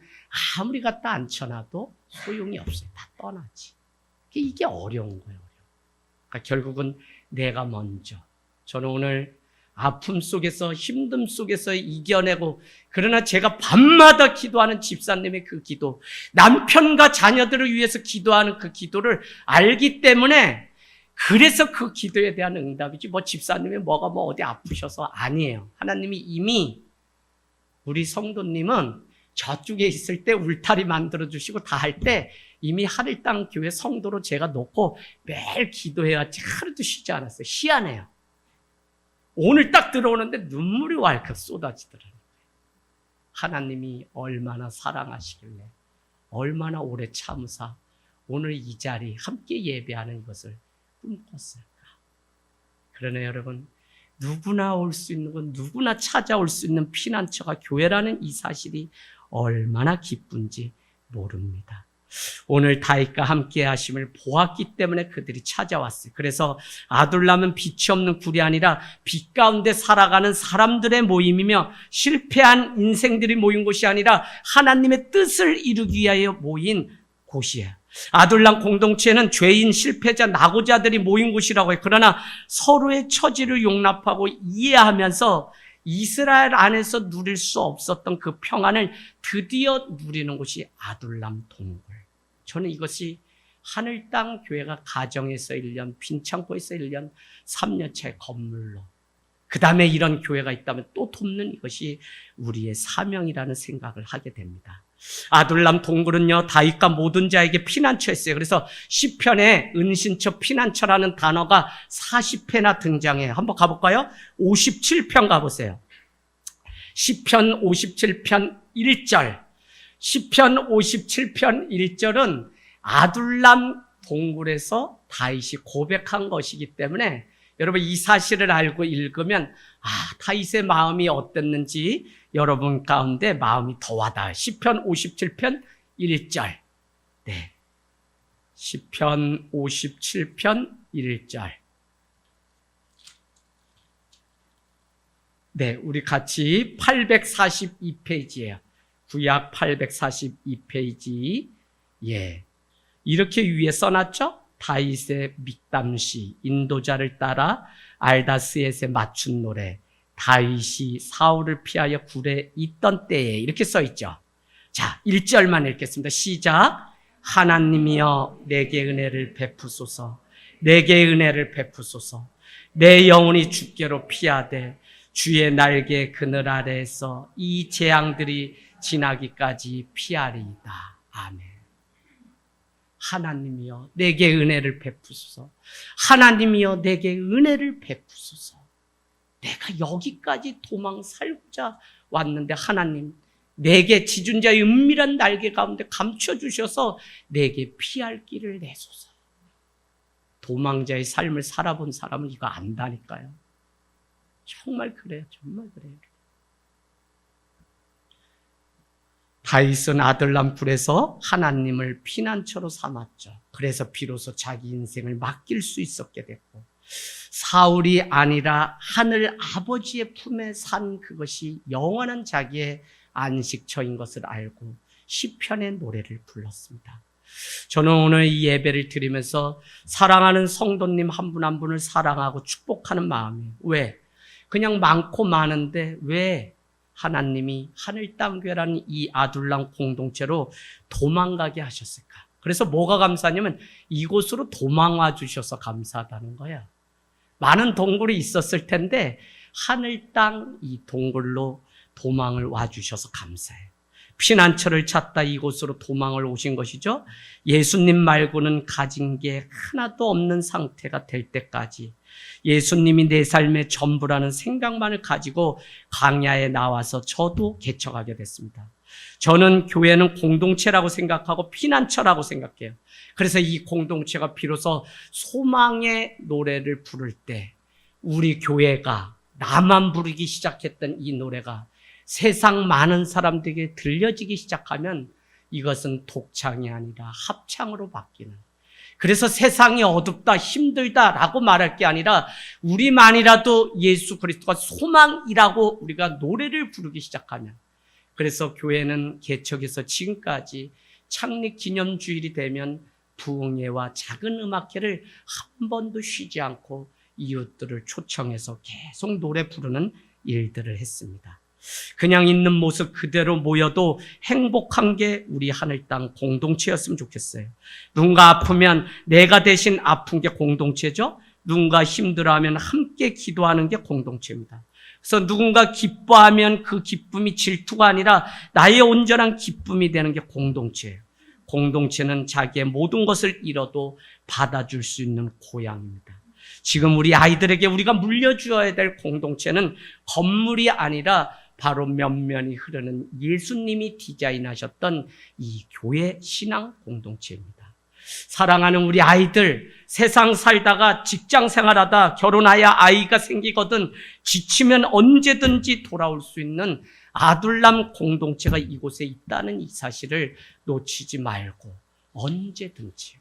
아무리 갖다 앉혀놔도 소용이 없어요. 다 떠나지. 이게 어려운 거예요. 그러니까 결국은 내가 먼저. 저는 오늘 아픔 속에서, 힘듦 속에서 이겨내고, 그러나 제가 밤마다 기도하는 집사님의 그 기도, 남편과 자녀들을 위해서 기도하는 그 기도를 알기 때문에, 그래서 그 기도에 대한 응답이지, 집사님이 어디 아프셔서 아니에요. 하나님이 이미 우리 성도님은 저쪽에 있을 때 울타리 만들어주시고 다 할 때 이미 하늘 땅 교회 성도로 제가 놓고 매일 기도해야지 하루도 쉬지 않았어요. 희한해요. 오늘 딱 들어오는데 눈물이 왈칵 쏟아지더라고요. 하나님이 얼마나 사랑하시길래, 얼마나 오래 참으사 오늘 이 자리 함께 예배하는 것을 꿈꿨을까. 그러나 여러분, 누구나 올 수 있는 건, 누구나 찾아올 수 있는 피난처가 교회라는 이 사실이 얼마나 기쁜지 모릅니다. 오늘 다윗과 함께 하심을 보았기 때문에 그들이 찾아왔어요. 그래서 아둘람은 빛이 없는 굴이 아니라 빛 가운데 살아가는 사람들의 모임이며, 실패한 인생들이 모인 곳이 아니라 하나님의 뜻을 이루기 위하여 모인 곳이에요. 아둘람 공동체는 죄인, 실패자, 낙오자들이 모인 곳이라고 해요. 그러나 서로의 처지를 용납하고 이해하면서 이스라엘 안에서 누릴 수 없었던 그 평안을 드디어 누리는 곳이 아둘람 동굴. 저는 이것이 하늘 땅 교회가 가정에서 1년, 빈창고에서 1년, 3년차의 건물로, 그 다음에 이런 교회가 있다면 또 돕는 이것이 우리의 사명이라는 생각을 하게 됩니다. 아둘람 동굴은요, 다윗과 모든 자에게 피난처였어요. 그래서 시편에 은신처, 피난처라는 단어가 40회나 등장해요. 한번 가볼까요? 57편 가보세요. 시편 57편 1절. 시편 57편 1절은 아둘람 동굴에서 다윗이 고백한 것이기 때문에 여러분 이 사실을 알고 읽으면 다윗의 마음이 어땠는지 여러분 가운데 마음이 더 와닿아요. 시편 57편 1절. 네. 시편 57편 1절. 네, 우리 같이 842페이지예요. 구약 842페이지. 예. 이렇게 위에 써놨죠? 다윗의 믹담시, 인도자를 따라 알다스엣에 맞춘 노래. 다윗이 사울을 피하여 굴에 있던 때에 이렇게 써있죠. 자, 1절만 읽겠습니다. 시작. 하나님이여 내게 은혜를 베푸소서. 내게 은혜를 베푸소서. 내 영혼이 주께로 피하되 주의 날개 그늘 아래에서 이 재앙들이 지나기까지 피하리이다. 아멘. 하나님이여 내게 은혜를 베푸소서. 하나님이여 내게 은혜를 베푸소서. 내가 여기까지 도망 살고자 왔는데 하나님 내게 지존자의 은밀한 날개 가운데 감춰주셔서 내게 피할 길을 내소서. 도망자의 삶을 살아본 사람은 이거 안다니까요. 정말 그래요. 정말 그래요. 다윗은 아들람 굴에서 하나님을 피난처로 삼았죠. 그래서 비로소 자기 인생을 맡길 수 있었게 됐고, 사울이 아니라 하늘 아버지의 품에 산 그것이 영원한 자기의 안식처인 것을 알고 시편의 노래를 불렀습니다. 저는 오늘 이 예배를 드리면서 사랑하는 성도님 한 분 한 분을 사랑하고 축복하는 마음이에요. 왜? 그냥 많고 많은데 왜 하나님이 하늘 땅 교회라는 이 아둘람 공동체로 도망가게 하셨을까? 그래서 뭐가 감사하냐면 이곳으로 도망와 주셔서 감사하다는 거야. 많은 동굴이 있었을 텐데 하늘 땅 이 동굴로 도망을 와 주셔서 감사해요. 피난처를 찾다 이곳으로 도망을 오신 것이죠. 예수님 말고는 가진 게 하나도 없는 상태가 될 때까지 예수님이 내 삶의 전부라는 생각만을 가지고 광야에 나와서 저도 개척하게 됐습니다. 저는 교회는 공동체라고 생각하고 피난처라고 생각해요. 그래서 이 공동체가 비로소 소망의 노래를 부를 때 우리 교회가 나만 부르기 시작했던 이 노래가 세상 많은 사람들에게 들려지기 시작하면 이것은 독창이 아니라 합창으로 바뀌는, 그래서 세상이 어둡다 힘들다라고 말할 게 아니라 우리만이라도 예수 그리스도가 소망이라고 우리가 노래를 부르기 시작하면, 그래서 교회는 개척에서 지금까지 창립 기념주일이 되면 부흥회와 작은 음악회를 한 번도 쉬지 않고 이웃들을 초청해서 계속 노래 부르는 일들을 했습니다. 그냥 있는 모습 그대로 모여도 행복한 게 우리 하늘 땅 공동체였으면 좋겠어요. 누군가 아프면 내가 대신 아픈 게 공동체죠. 누군가 힘들어하면 함께 기도하는 게 공동체입니다. 그래서 누군가 기뻐하면 그 기쁨이 질투가 아니라 나의 온전한 기쁨이 되는 게 공동체예요. 공동체는 자기의 모든 것을 잃어도 받아줄 수 있는 고향입니다. 지금 우리 아이들에게 우리가 물려주어야 될 공동체는 건물이 아니라 바로 면면이 흐르는 예수님이 디자인하셨던 이 교회 신앙 공동체입니다. 사랑하는 우리 아이들, 세상 살다가 직장 생활하다 결혼하여 아이가 생기거든 지치면 언제든지 돌아올 수 있는 아둘람 공동체가 이곳에 있다는 이 사실을 놓치지 말고 언제든지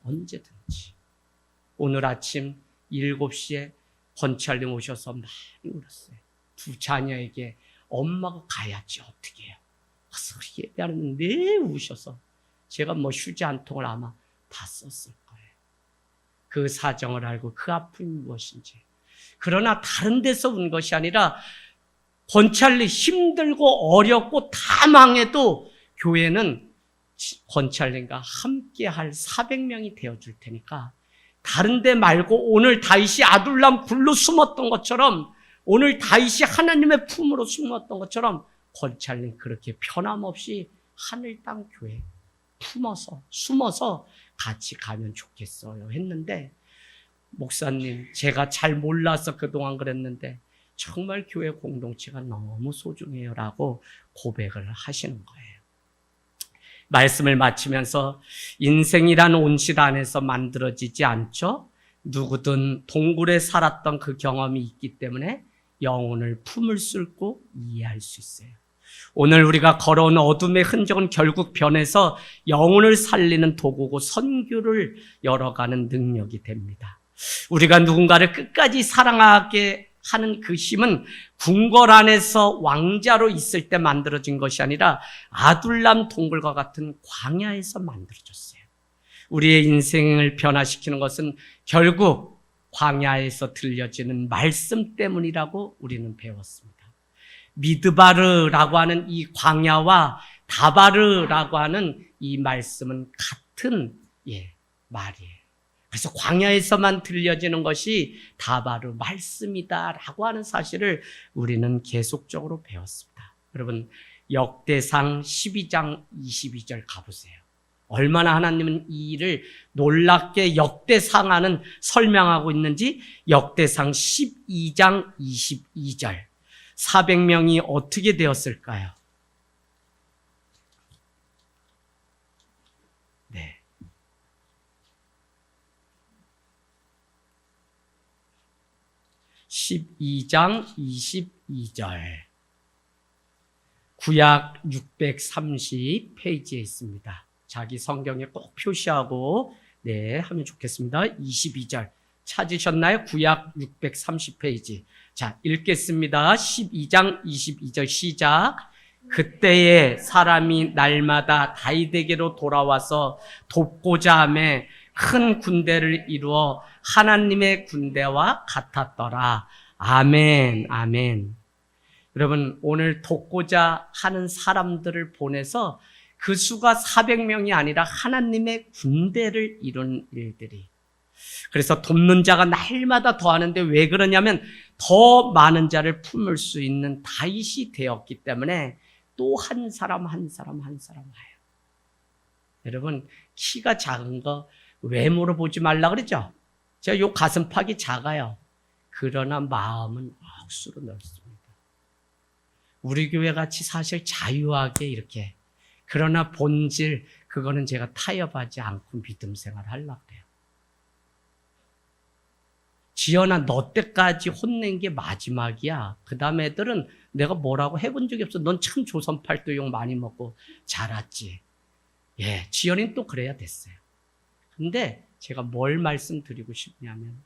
오늘 아침 7시에 권찰님 오셔서 많이 울었어요. 두 자녀에게 엄마가 가야지 어떻게 해요? 와서 예배하는데 우셔서 제가 휴지 한 통을 아마 다 썼을 거예요. 그 사정을 알고 그 아픔이 무엇인지. 그러나 다른 데서 운 것이 아니라 권찰리 힘들고 어렵고 다 망해도 교회는 권찰님과 함께 할 400명이 되어줄 테니까 다른 데 말고 오늘 다윗이 아둘람 굴로 숨었던 것처럼, 오늘 다윗이 하나님의 품으로 숨었던 것처럼 권찰님 그렇게 변함없이 하늘 땅 교회 숨어서 같이 가면 좋겠어요 했는데, 목사님 제가 잘 몰라서 그동안 그랬는데 정말 교회 공동체가 너무 소중해요 라고 고백을 하시는 거예요. 말씀을 마치면서 인생이란 온실 안에서 만들어지지 않죠. 누구든 동굴에 살았던 그 경험이 있기 때문에 영혼을 품을 수 있고 이해할 수 있어요. 오늘 우리가 걸어온 어둠의 흔적은 결국 변해서 영혼을 살리는 도구고 선교를 열어가는 능력이 됩니다. 우리가 누군가를 끝까지 사랑하게 하는 그 힘은 궁궐 안에서 왕자로 있을 때 만들어진 것이 아니라 아둘람 동굴과 같은 광야에서 만들어졌어요. 우리의 인생을 변화시키는 것은 결국 광야에서 들려지는 말씀 때문이라고 우리는 배웠습니다. 미드바르라고 하는 이 광야와 다바르라고 하는 이 말씀은 같은 말이에요. 그래서 광야에서만 들려지는 것이 다바르 말씀이다라고 하는 사실을 우리는 계속적으로 배웠습니다. 여러분, 역대상 12장 22절 가보세요. 얼마나 하나님은 이 일을 놀랍게 역대상하는 설명하고 있는지. 역대상 12장 22절. 400명이 어떻게 되었을까요? 네. (12장 22절) 구약 630페이지에 있습니다. 자기 성경에 꼭 표시하고 하면 좋겠습니다. 22절 찾으셨나요? 구약 630페이지. 자, 읽겠습니다. 12장 22절 시작. 그때에 사람이 날마다 다윗에게로 돌아와서 돕고자 하며 큰 군대를 이루어 하나님의 군대와 같았더라. 아멘, 아멘. 여러분, 오늘 돕고자 하는 사람들을 보내서 그 수가 400명이 아니라 하나님의 군대를 이룬 일들이. 그래서 돕는 자가 날마다 더하는데 왜 그러냐면 더 많은 자를 품을 수 있는 다윗이 되었기 때문에 또 한 사람 한 사람 한 사람 와요. 여러분, 키가 작은 거 외모로 보지 말라 그러죠? 제가 요 가슴팍이 작아요. 그러나 마음은 억수로 넓습니다. 우리 교회 같이 사실 자유하게 이렇게, 그러나 본질 그거는 제가 타협하지 않고 믿음 생활 하려고 그래요. 지연아, 너 때까지 혼낸 게 마지막이야. 그 다음 애들은 내가 뭐라고 해본 적이 없어. 넌 참 조선팔도 욕 많이 먹고 자랐지. 지연이는 또 그래야 됐어요. 근데 제가 뭘 말씀드리고 싶냐면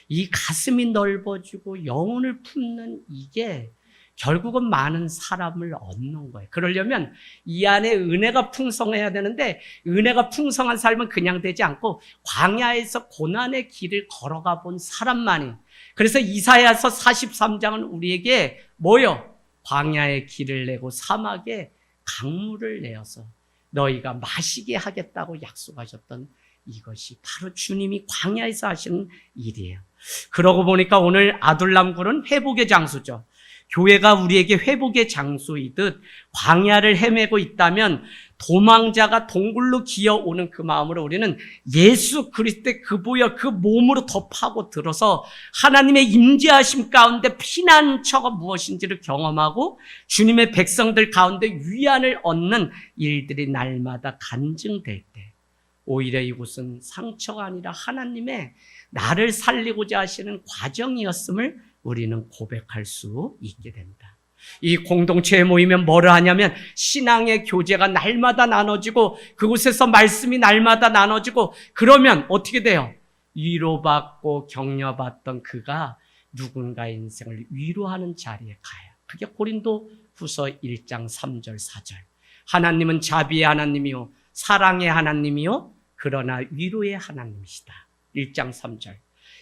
이 가슴이 넓어지고 영혼을 품는 이게 결국은 많은 사람을 얻는 거예요. 그러려면 이 안에 은혜가 풍성해야 되는데 은혜가 풍성한 삶은 그냥 되지 않고 광야에서 고난의 길을 걸어가 본 사람만이. 그래서 이사야서 43장은 우리에게 뭐요? 광야의 길을 내고 사막에 강물을 내어서 너희가 마시게 하겠다고 약속하셨던 이것이 바로 주님이 광야에서 하시는 일이에요. 그러고 보니까 오늘 아둘람굴은 회복의 장소죠. 교회가 우리에게 회복의 장소이듯 광야를 헤매고 있다면 도망자가 동굴로 기어오는 그 마음으로 우리는 예수 그리스도의 그 보혈 그 몸으로 더 파고 들어서 하나님의 임재하심 가운데 피난처가 무엇인지를 경험하고 주님의 백성들 가운데 위안을 얻는 일들이 날마다 간증될 때 오히려 이곳은 상처가 아니라 하나님의 나를 살리고자 하시는 과정이었음을 우리는 고백할 수 있게 됩니다. 이 공동체에 모이면 뭐를 하냐면 신앙의 교제가 날마다 나눠지고 그곳에서 말씀이 날마다 나눠지고 그러면 어떻게 돼요? 위로받고 격려받던 그가 누군가의 인생을 위로하는 자리에 가요. 그게 고린도 후서 1장 3절 4절. 하나님은 자비의 하나님이요 사랑의 하나님이요 그러나 위로의 하나님이시다. 1장 3절.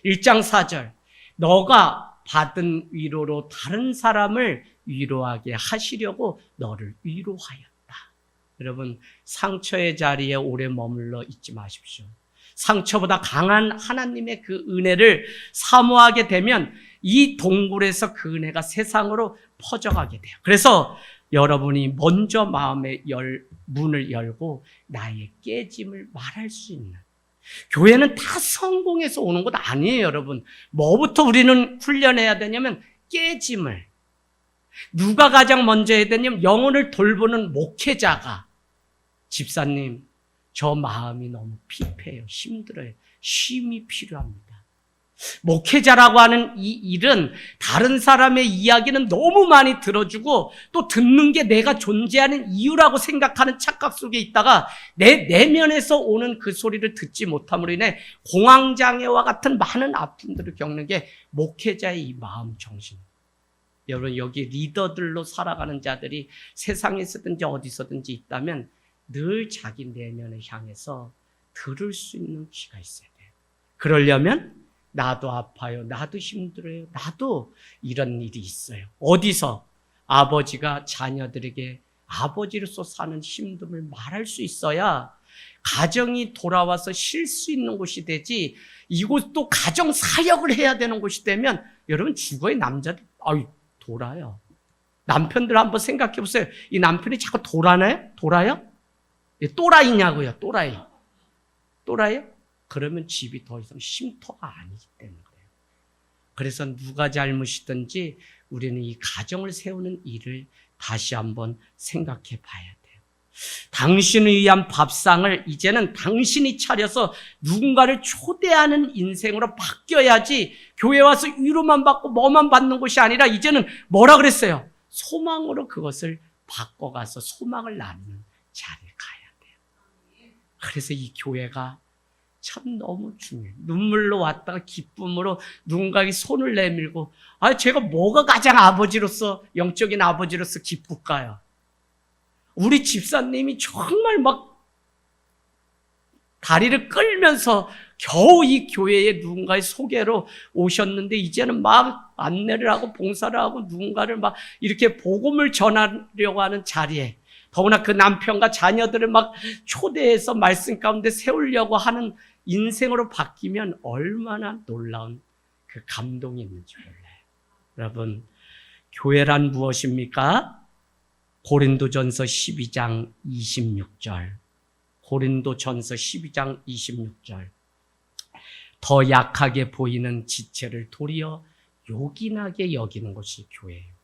1장 4절. 너가 받은 위로로 다른 사람을 위로하게 하시려고 너를 위로하였다. 여러분, 상처의 자리에 오래 머물러 있지 마십시오. 상처보다 강한 하나님의 그 은혜를 사모하게 되면 이 동굴에서 그 은혜가 세상으로 퍼져가게 돼요. 그래서 여러분이 먼저 마음의 문을 열고 나의 깨짐을 말할 수 있는, 교회는 다 성공해서 오는 것 아니에요, 여러분. 뭐부터 우리는 훈련해야 되냐면 깨짐을. 누가 가장 먼저 해야 되냐면 영혼을 돌보는 목회자가, 집사님, 저 마음이 너무 피폐해요. 힘들어요. 쉼이 필요합니다. 목회자라고 하는 이 일은 다른 사람의 이야기는 너무 많이 들어주고 또 듣는 게 내가 존재하는 이유라고 생각하는 착각 속에 있다가 내 내면에서 오는 그 소리를 듣지 못함으로 인해 공황장애와 같은 많은 아픔들을 겪는 게 목회자의 이 마음 정신. 여러분, 여기 리더들로 살아가는 자들이 세상에서든지 어디서든지 있다면 늘 자기 내면을 향해서 들을 수 있는 귀가 있어야 돼요. 그러려면 나도 아파요. 나도 힘들어요. 나도 이런 일이 있어요. 어디서 아버지가 자녀들에게 아버지로서 사는 힘듦을 말할 수 있어야 가정이 돌아와서 쉴 수 있는 곳이 되지, 이곳도 가정 사역을 해야 되는 곳이 되면 여러분 죽어의 남자들 돌아요. 남편들 한번 생각해 보세요. 이 남편이 자꾸 돌아나요? 돌아요? 또라이냐고요. 또라이? 그러면 집이 더 이상 쉼터가 아니기 때문에 그래요. 그래서 누가 잘못이든지 우리는 이 가정을 세우는 일을 다시 한번 생각해 봐야 돼요. 당신을 위한 밥상을 이제는 당신이 차려서 누군가를 초대하는 인생으로 바뀌어야지 교회 와서 위로만 받고 뭐만 받는 것이 아니라 이제는 뭐라 그랬어요? 소망으로 그것을 바꿔가서 소망을 나누는 자리에 가야 돼요. 그래서 이 교회가 참 너무 중요해요. 눈물로 왔다가 기쁨으로 누군가에게 손을 내밀고, 제가 뭐가 가장 아버지로서, 영적인 아버지로서 기쁠까요? 우리 집사님이 정말 막 다리를 끌면서 겨우 이 교회에 누군가의 소개로 오셨는데 이제는 막 안내를 하고 봉사를 하고 누군가를 막 이렇게 복음을 전하려고 하는 자리에, 더구나 그 남편과 자녀들을 막 초대해서 말씀 가운데 세우려고 하는 인생으로 바뀌면 얼마나 놀라운 그 감동이 있는지 몰라요. 여러분, 교회란 무엇입니까? 고린도전서 12장 26절. 고린도전서 12장 26절. 더 약하게 보이는 지체를 도리어 요긴하게 여기는 것이 교회예요.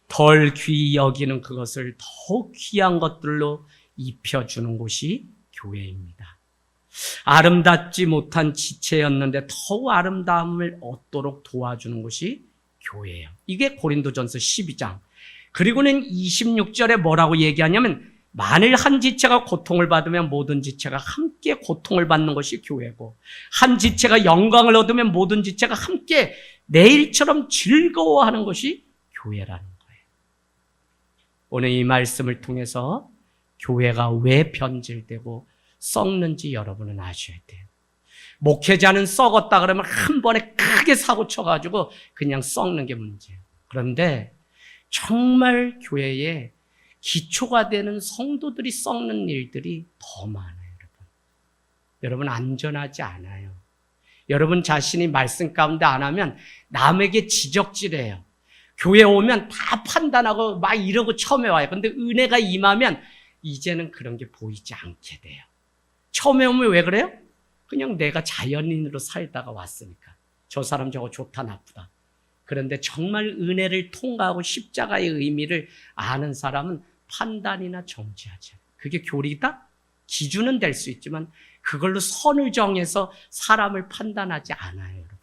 덜 귀히 여기는 그것을 더욱 귀한 것들로 입혀주는 곳이 교회입니다. 아름답지 못한 지체였는데 더욱 아름다움을 얻도록 도와주는 것이 교회예요. 이게 고린도전서 12장. 그리고는 26절에 뭐라고 얘기하냐면, 만일 한 지체가 고통을 받으면 모든 지체가 함께 고통을 받는 것이 교회고, 한 지체가 영광을 얻으면 모든 지체가 함께 내일처럼 즐거워하는 것이 교회라는 거예요. 오늘 이 말씀을 통해서 교회가 왜 변질되고 썩는지 여러분은 아셔야 돼요. 목회자는 썩었다 그러면 한 번에 크게 사고 쳐가지고 그냥 썩는 게 문제예요. 그런데 정말 교회에 기초가 되는 성도들이 썩는 일들이 더 많아요. 여러분 안전하지 않아요. 여러분 자신이 말씀 가운데 안 하면 남에게 지적질해요. 교회 오면 다 판단하고 막 이러고 처음에 와요. 근데 은혜가 임하면 이제는 그런 게 보이지 않게 돼요. 처음에 오면 왜 그래요? 그냥 내가 자연인으로 살다가 왔으니까. 저 사람 저거 좋다 나쁘다. 그런데 정말 은혜를 통과하고 십자가의 의미를 아는 사람은 판단이나 정지하지 않아요. 그게 교리다? 기준은 될 수 있지만 그걸로 선을 정해서 사람을 판단하지 않아요, 여러분.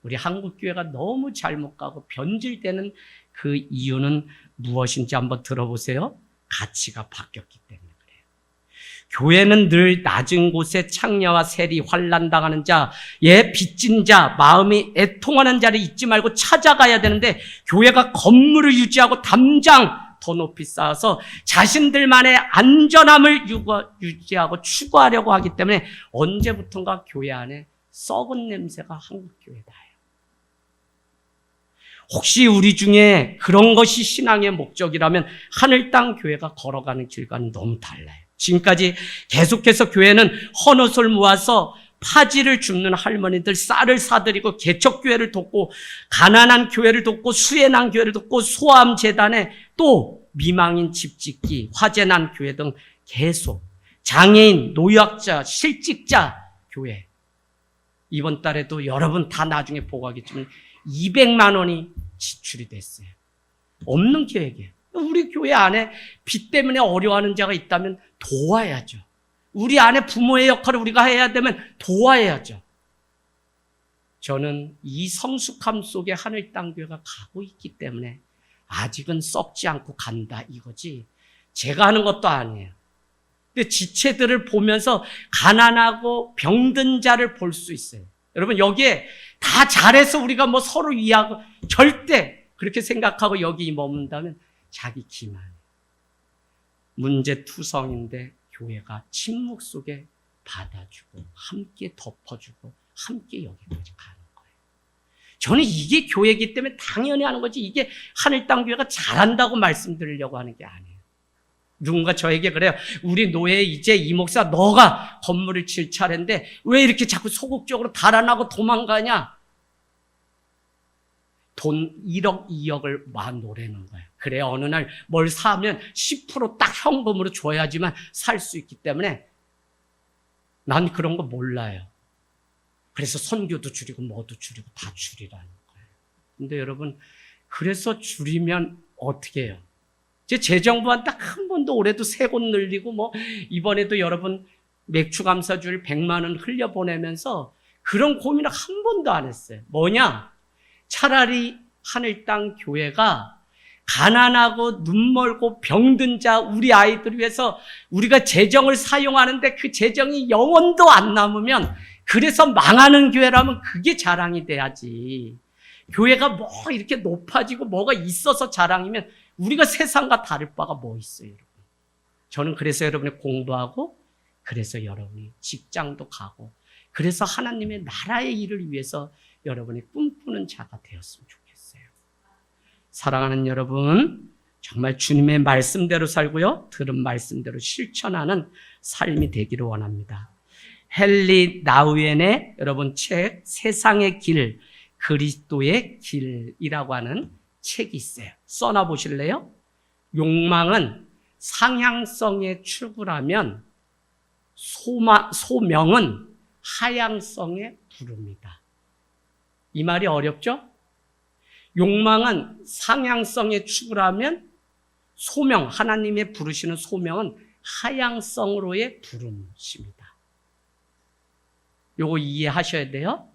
우리 한국교회가 너무 잘못 가고 변질되는 그 이유는 무엇인지 한번 들어보세요. 가치가 바뀌었기 때문에. 교회는 늘 낮은 곳에 창녀와 세리, 환난당하는 자, 빚진 자, 마음이 애통하는 자를 잊지 말고 찾아가야 되는데, 교회가 건물을 유지하고 담장 더 높이 쌓아서 자신들만의 안전함을 유지하고 추구하려고 하기 때문에 언제부턴가 교회 안에 썩은 냄새가 한국교회에 나요. 혹시 우리 중에 그런 것이 신앙의 목적이라면 하늘 땅 교회가 걸어가는 길과는 너무 달라요. 지금까지 계속해서 교회는 헌옷을 모아서 파지를 줍는 할머니들 쌀을 사드리고 개척교회를 돕고 가난한 교회를 돕고 수혜난 교회를 돕고 소아암 재단에 또 미망인 집 짓기, 화재난 교회 등 계속 장애인, 노약자, 실직자 교회. 이번 달에도 여러분 다 나중에 보고 하겠지만 200만 원이 지출이 됐어요. 없는 계획이에요. 우리 교회 안에 빚 때문에 어려워하는 자가 있다면 도와야죠. 우리 안에 부모의 역할을 우리가 해야 되면 도와야죠. 저는 이 성숙함 속에 하늘 땅 교회가 가고 있기 때문에 아직은 썩지 않고 간다 이거지 제가 하는 것도 아니에요. 근데 지체들을 보면서 가난하고 병든 자를 볼 수 있어요. 여러분 여기에 다 잘해서 우리가 뭐 서로 위하고 절대 그렇게 생각하고 여기 머문다면 자기 기만. 문제투성인데 교회가 침묵 속에 받아주고 함께 덮어주고 함께 여기까지 가는 거예요. 저는 이게 교회이기 때문에 당연히 하는 거지 이게 하늘 땅 교회가 잘한다고 말씀드리려고 하는 게 아니에요. 누군가 저에게 그래요. 우리 노예 이제 이 목사 너가 건물을 칠 차례인데 왜 이렇게 자꾸 소극적으로 달아나고 도망가냐? 돈 1억, 2억을 막 노래는 거예요. 그래 어느 날 뭘 사면 10% 딱 현금으로 줘야지만 살 수 있기 때문에 난 그런 거 몰라요. 그래서 선교도 줄이고 뭐도 줄이고 다 줄이라는 거예요. 근데 여러분 그래서 줄이면 어떻게 해요? 제 재정부한 딱 한 번도 올해도 3곳 늘리고 뭐 이번에도 여러분 맥주 감사주일 100만 원 흘려보내면서 그런 고민을 한 번도 안 했어요. 뭐냐? 차라리 하늘 땅 교회가 가난하고 눈멀고 병든 자 우리 아이들을 위해서 우리가 재정을 사용하는데 그 재정이 영원도 안 남으면 그래서 망하는 교회라면 그게 자랑이 돼야지. 교회가 뭐 이렇게 높아지고 뭐가 있어서 자랑이면 우리가 세상과 다를 바가 뭐 있어요, 여러분. 저는 그래서 여러분이 공부하고 그래서 여러분이 직장도 가고 그래서 하나님의 나라의 일을 위해서 여러분이 꿈꾸는 자가 되었으면 좋겠어요. 사랑하는 여러분, 정말 주님의 말씀대로 살고요. 들은 말씀대로 실천하는 삶이 되기를 원합니다. 헨리 나우엔의 여러분 책 세상의 길, 그리스도의 길이라고 하는 책이 있어요. 써놔 보실래요? 욕망은 상향성에 출구라면 소명은 하향성에 부릅니다. 이 말이 어렵죠? 욕망은 상향성에 출구라면 소명, 하나님의 부르시는 소명은 하향성으로의 부름입니다. 요거 이해하셔야 돼요.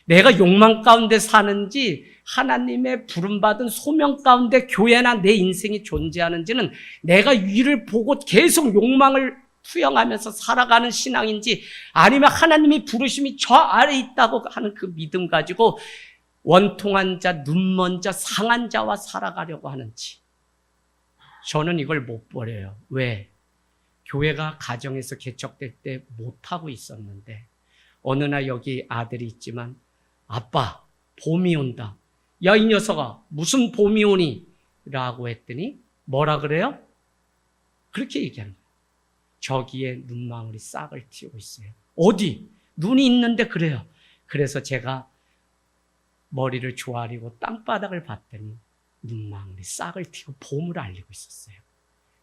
내가 욕망 가운데 사는지 하나님의 부름받은 소명 가운데 교회나 내 인생이 존재하는지는 내가 위를 보고 계속 욕망을 투영하면서 살아가는 신앙인지 아니면 하나님이 부르심이 저 아래에 있다고 하는 그 믿음 가지고 원통한 자, 눈먼 자, 상한 자와 살아가려고 하는지 저는 이걸 못 버려요. 왜? 교회가 가정에서 개척될 때 못하고 있었는데 어느 날 여기 아들이 있지만 아빠, 봄이 온다. 야, 이 녀석아, 무슨 봄이 오니? 라고 했더니 뭐라 그래요? 그렇게 얘기하는 거예요. 저기에 눈망울이 싹을 틔우고 있어요. 어디? 눈이 있는데 그래요. 그래서 제가 머리를 조아리고 땅바닥을 봤더니 눈망울이 싹을 틔우고 봄을 알리고 있었어요.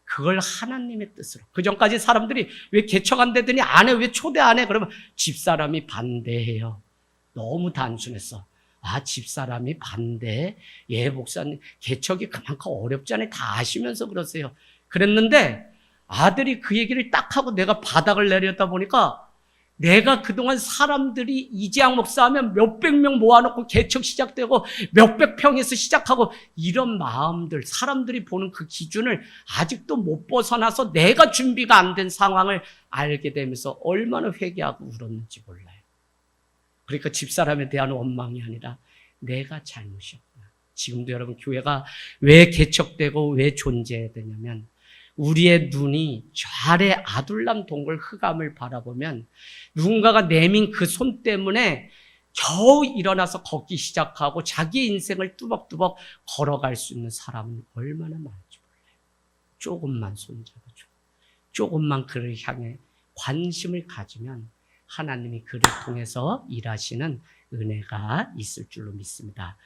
그걸 하나님의 뜻으로. 그 전까지 사람들이 왜 개척 안 되더니 안 해? 왜 초대 안 해? 그러면 집사람이 반대해요. 너무 단순했어. 아, 집사람이 반대. 예, 목사님, 개척이 그만큼 어렵잖아요. 다 아시면서 그러세요. 그랬는데 아들이 그 얘기를 딱 하고 내가 바닥을 내렸다 보니까 내가 그동안 사람들이 이재학 목사하면 몇백 명 모아놓고 개척 시작되고 몇백 평에서 시작하고 이런 마음들, 사람들이 보는 그 기준을 아직도 못 벗어나서 내가 준비가 안 된 상황을 알게 되면서 얼마나 회개하고 울었는지 몰라요. 그러니까 집사람에 대한 원망이 아니라 내가 잘못이었구나. 지금도 여러분 교회가 왜 개척되고 왜 존재해야 되냐면 우리의 눈이 저 아래 아둘람 동굴 흑암을 바라보면 누군가가 내민 그 손 때문에 겨우 일어나서 걷기 시작하고 자기 인생을 뚜벅뚜벅 걸어갈 수 있는 사람은 얼마나 많은지 몰라요. 조금만 손잡아줘. 조금만 그를 향해 관심을 가지면 하나님이 그를 통해서 일하시는 은혜가 있을 줄로 믿습니다.